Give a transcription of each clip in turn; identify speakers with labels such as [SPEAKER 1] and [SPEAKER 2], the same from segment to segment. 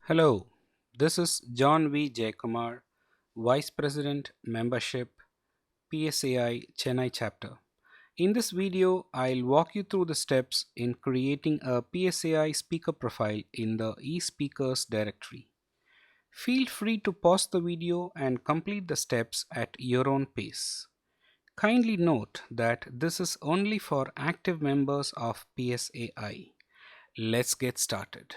[SPEAKER 1] Hello, this is John V. Jayakumar, Vice President Membership, PSAI Chennai Chapter. In this video, I'll walk you through the steps in creating a PSAI speaker profile in the eSpeakers directory. Feel free to pause the video and complete the steps at your own pace. Kindly note that this is only for active members of PSAI. Let's get started.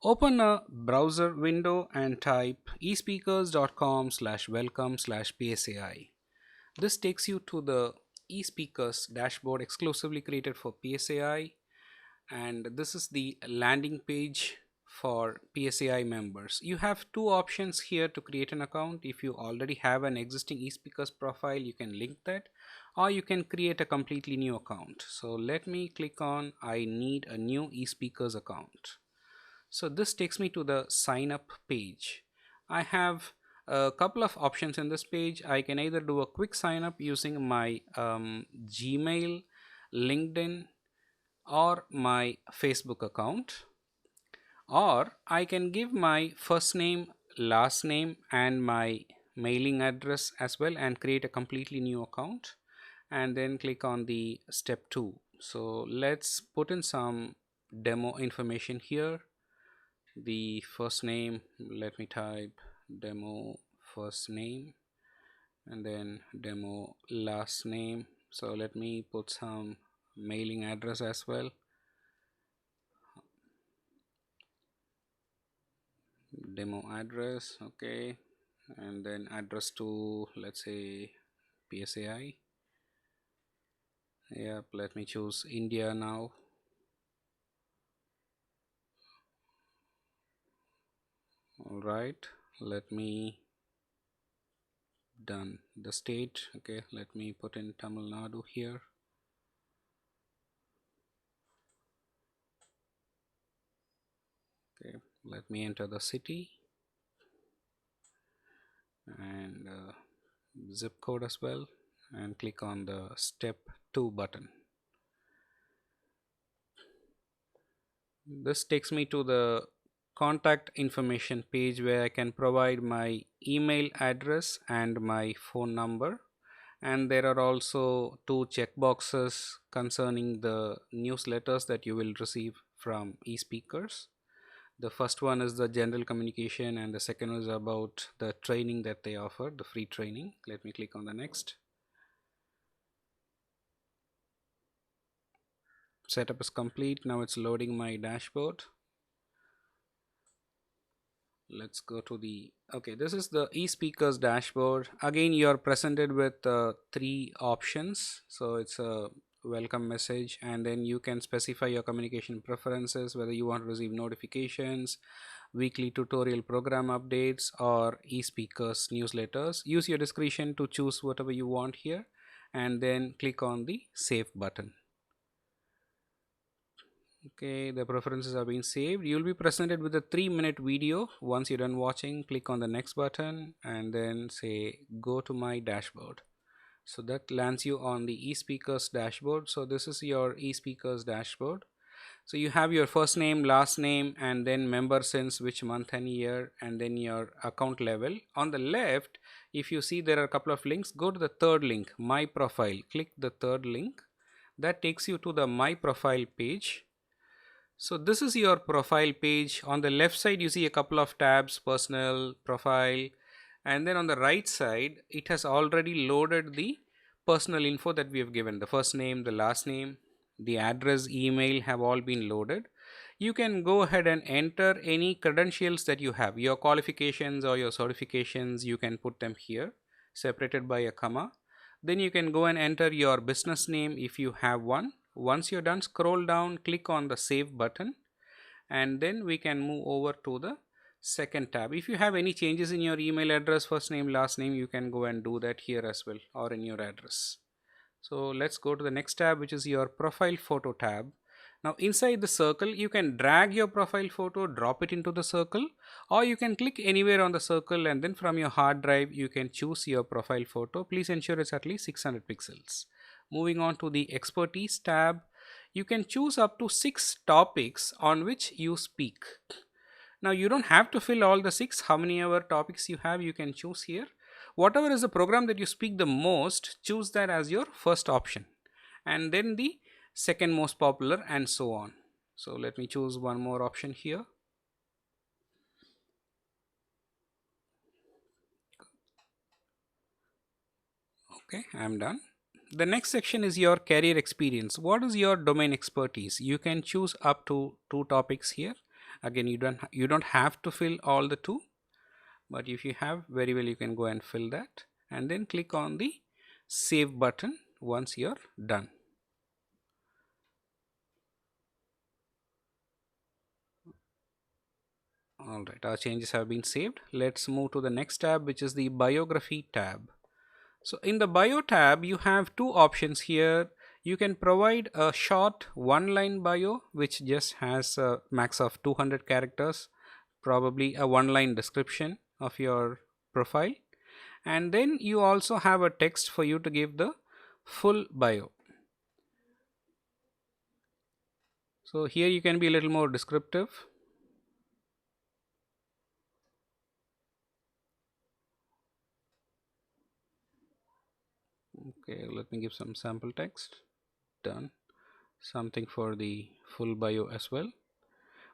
[SPEAKER 1] Open a browser window and type espeakers.com/welcome/PSAI. This takes you to the eSpeakers dashboard exclusively created for PSAI, and this is the landing page for PSAI members. You have two options here to create an account. If you already have an existing eSpeakers profile, you can link that, or you can create a completely new account. So let me click on I need a new eSpeakers account. So this takes me to the sign up page. I have a couple of options in this page. I can either do a quick sign up using my Gmail, LinkedIn, or my Facebook account, or I can give my first name, last name, and my mailing address as well and create a completely new account, and then click on the step 2. So let's put in some demo information here. The first name, let me type demo first name, and then demo last name. So let me put some mailing address as well. Demo address, okay, and then address to, let's say, PSAI. Yep, let me choose India now. All right, let me done the state. Okay, let me put in Tamil Nadu here. Okay, let me enter the city and zip code as well, and click on the step 2 button. This takes me to the contact information page where I can provide my email address and my phone number, and there are also two checkboxes concerning the newsletters that you will receive from eSpeakers. The first one is the general communication, and the second is about the training that they offer, the free training. Let me click on the next. Setup is complete. Now it's loading my dashboard. Let's go to the, okay, this is the eSpeakers dashboard. Again, you are presented with three options. So it's a welcome message, and then you can specify your communication preferences, whether you want to receive notifications, weekly tutorial program updates, or eSpeakers newsletters. Use your discretion to choose whatever you want here, and then click on the save button. Okay, the preferences are being saved. You'll be presented with a 3-minute video. Once you're done watching, click on the next button and then say go to my dashboard. So that lands you on the eSpeakers dashboard. So this is your eSpeakers dashboard. So you have your first name, last name, and then member since which month and year, and then your account level. On the left, if you see there are a couple of links, go to the third link, my profile. Click the third link. That takes you to the my profile page. So this is your profile page. On the left side you see a couple of tabs, personal, profile, and then on the right side it has already loaded the personal info that we have given. The first name, the last name, the address, email have all been loaded. You can go ahead and enter any credentials that you have, your qualifications or your certifications. You can put them here separated by a comma. Then you can go and enter your business name if you have one. Once you're done, scroll down, click on the save button, and then we can move over to the second tab. If you have any changes in your email address, first name, last name, you can go and do that here as well, or in your address. So let's go to the next tab, which is your profile photo tab. Now inside the circle, you can drag your profile photo, drop it into the circle, or you can click anywhere on the circle, and then from your hard drive you can choose your profile photo. Please ensure it's at least 600 pixels. Moving on to the expertise tab, you can choose up to 6 topics on which you speak. Now you don't have to fill all the 6. How many ever topics you have, you can choose here. Whatever is the program that you speak the most, choose that as your first option, and then the second most popular, and so on. So let me choose one more option here. Okay, I'm done. The next section is your career experience. What is your domain expertise? You can choose up to 2 topics here. Again, you don't have to fill all the 2, but if you have, very well you can go and fill that, and then click on the save button once you're done. Alright, our changes have been saved. Let's move to the next tab, which is the biography tab. So in the bio tab, you have 2 options here. You can provide a short one-line bio, which just has a max of 200 characters, probably a one-line description of your profile. And then you also have a text for you to give the full bio. So here you can be a little more descriptive. Okay, let me give some sample text. Done. Something for the full bio as well.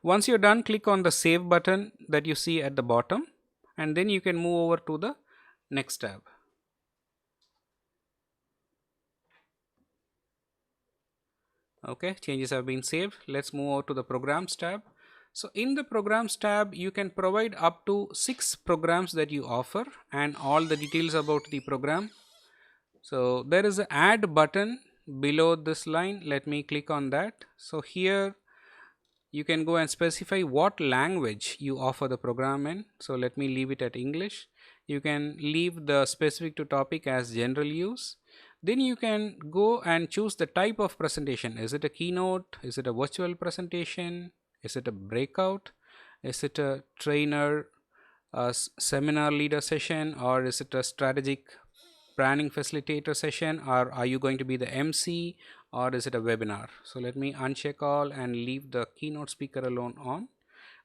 [SPEAKER 1] Once you're done, click on the save button that you see at the bottom, and then you can move over to the next tab. Okay, changes have been saved. Let's move over to the programs tab. So in the programs tab, you can provide up to 6 programs that you offer and all the details about the program. So there is an add button below this line. Let me click on that. So here you can go and specify what language you offer the program in. So let me leave it at English. You can leave the specific to topic as general use. Then you can go and choose the type of presentation. Is it a keynote? Is it a virtual presentation? Is it a breakout? Is it a trainer, a seminar leader session, or is it a strategic planning facilitator session, or are you going to be the MC, or is it a webinar? So let me uncheck all and leave the keynote speaker alone on.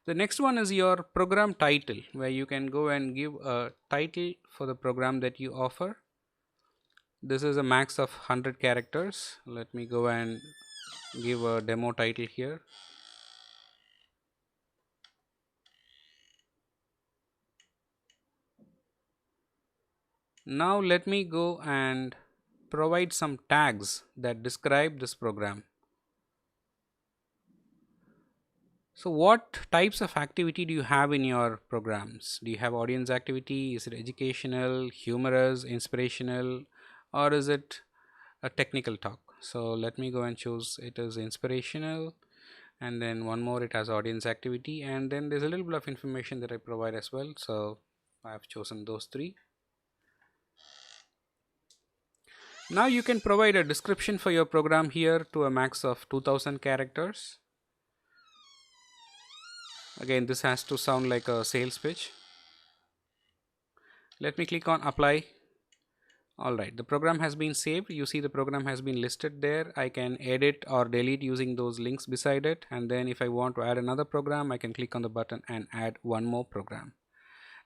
[SPEAKER 1] The next one is your program title, where you can go and give a title for the program that you offer. This is a max of 100 characters. Let me go and give a demo title here. Now let me go and provide some tags that describe this program. So what types of activity do you have in your programs? Do you have audience activity? Is it educational, humorous, inspirational, or is it a technical talk? So let me go and choose it is inspirational, and then one more, it has audience activity, and then there's a little bit of information that I provide as well. So I have chosen those 3. Now you can provide a description for your program here to a max of 2000 characters. Again, this has to sound like a sales pitch. Let me click on apply. Alright, the program has been saved. You see the program has been listed there. I can edit or delete using those links beside it, and then if I want to add another program, I can click on the button and add one more program.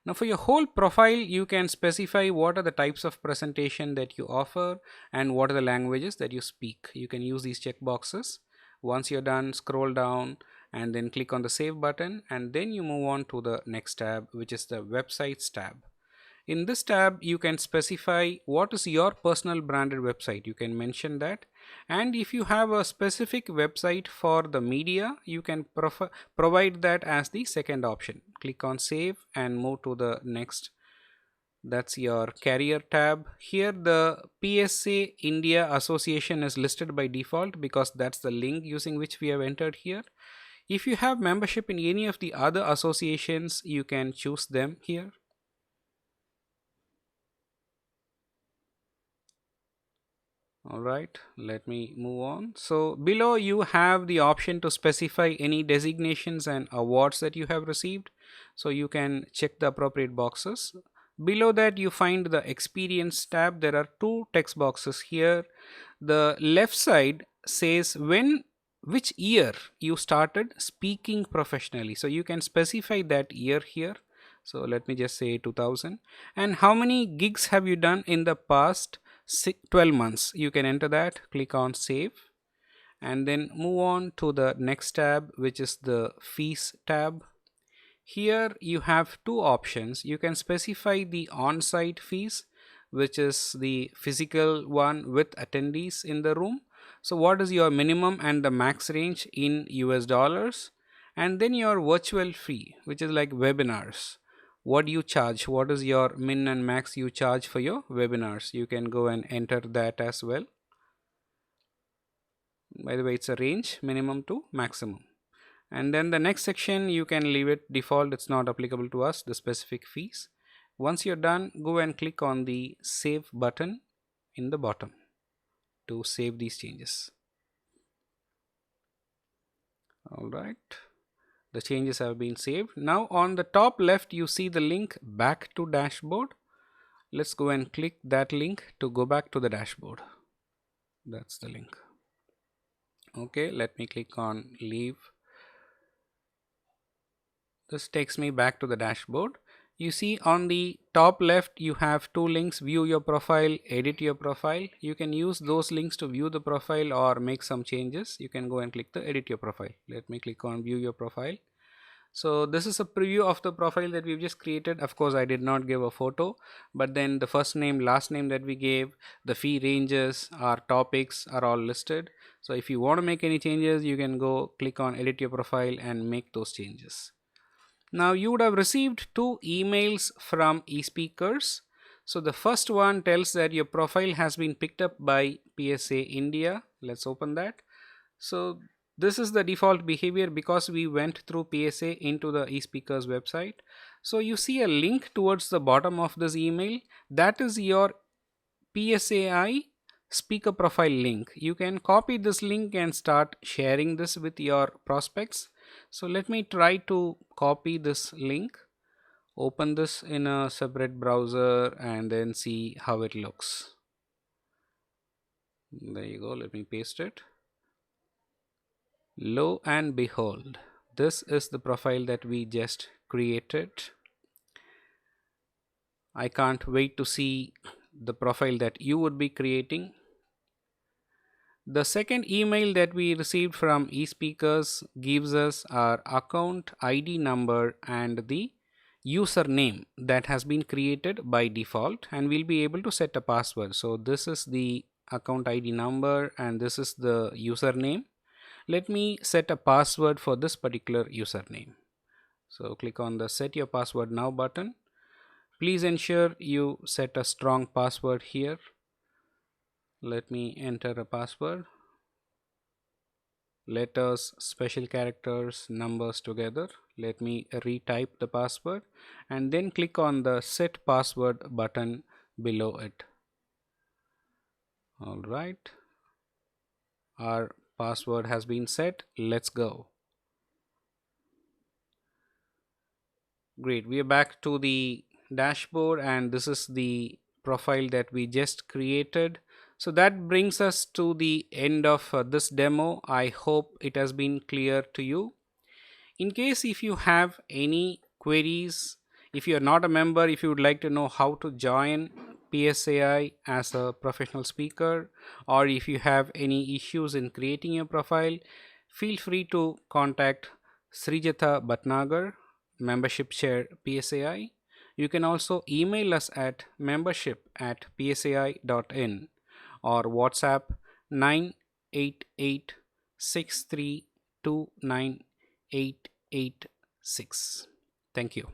[SPEAKER 1] Now for your whole profile, you can specify what are the types of presentation that you offer and what are the languages that you speak. You can use these check boxes. Once you're done, scroll down and then click on the save button, and then you move on to the next tab, which is the websites tab. In this tab, you can specify what is your personal branded website. You can mention that, and if you have a specific website for the media, you can provide that as the second option. Click on save and move to the next. That's your career tab. Here the PSA India Association is listed by default because that's the link using which we have entered here. If you have membership in any of the other associations, you can choose them here. Alright, let me move on. So below you have the option to specify any designations and awards that you have received. So you can check the appropriate boxes. Below that you find the experience tab. There are 2 text boxes here. The left side says when which year you started speaking professionally. So you can specify that year here. So let me just say 2000. And how many gigs have you done in the past 12 months? You can enter that, click on save, and then move on to the next tab, which is the fees tab. Here you have two options. You can specify the on-site fees, which is the physical one with attendees in the room. So what is your minimum and the max range in US dollars? And then your virtual fee, which is like webinars. What do you charge? What is your min and max you charge for your webinars? You can go and enter that as well. By the way, it's a range, minimum to maximum. And then the next section, you can leave it default, it's not applicable to us, the specific fees. Once you're done, go and click on the save button in the bottom to save these changes. All right, the changes have been saved. Now on the top left, you see the link back to dashboard. Let's go and click that link to go back to the dashboard. That's the link. Okay, let me click on leave. This takes me back to the dashboard. You see on the top left you have two links, view your profile, edit your profile. You can use those links to view the profile or make some changes. You can go and click the edit your profile. Let me click on view your profile. So this is a preview of the profile that we've just created. Of course I did not give a photo, but then the first name, last name that we gave, the fee ranges, our topics are all listed. So if you want to make any changes, you can go click on edit your profile and make those changes. Now you would have received two emails from eSpeakers. So the first one tells that your profile has been picked up by PSA India. Let's open that. So this is the default behavior because we went through PSA into the eSpeakers website. So you see a link towards the bottom of this email. That is your PSAI speaker profile link. You can copy this link and start sharing this with your prospects. So let me try to copy this link, open this in a separate browser and then see how it looks. There you go, let me paste it. Lo and behold, this is the profile that we just created. I can't wait to see the profile that you would be creating. The second email that we received from eSpeakers gives us our account ID number and the username that has been created by default, and we'll be able to set a password. So this is the account ID number and this is the username. Let me set a password for this particular username. So click on the set your password now button. Please ensure you set a strong password here. Let me enter a password. Letters, special characters, numbers together. Let me retype the password and then click on the set password button below it. All right, our password has been set. Let's go. Great, we are back to the dashboard and this is the profile that we just created. So that brings us to the end of this demo. I hope it has been clear to you. In case if you have any queries, if you are not a member, if you would like to know how to join PSAI as a professional speaker, or if you have any issues in creating your profile, feel free to contact Srijatha Bhatnagar, Membership Chair PSAI. You can also email us at membership@psai.in or WhatsApp 988632986. Thank you.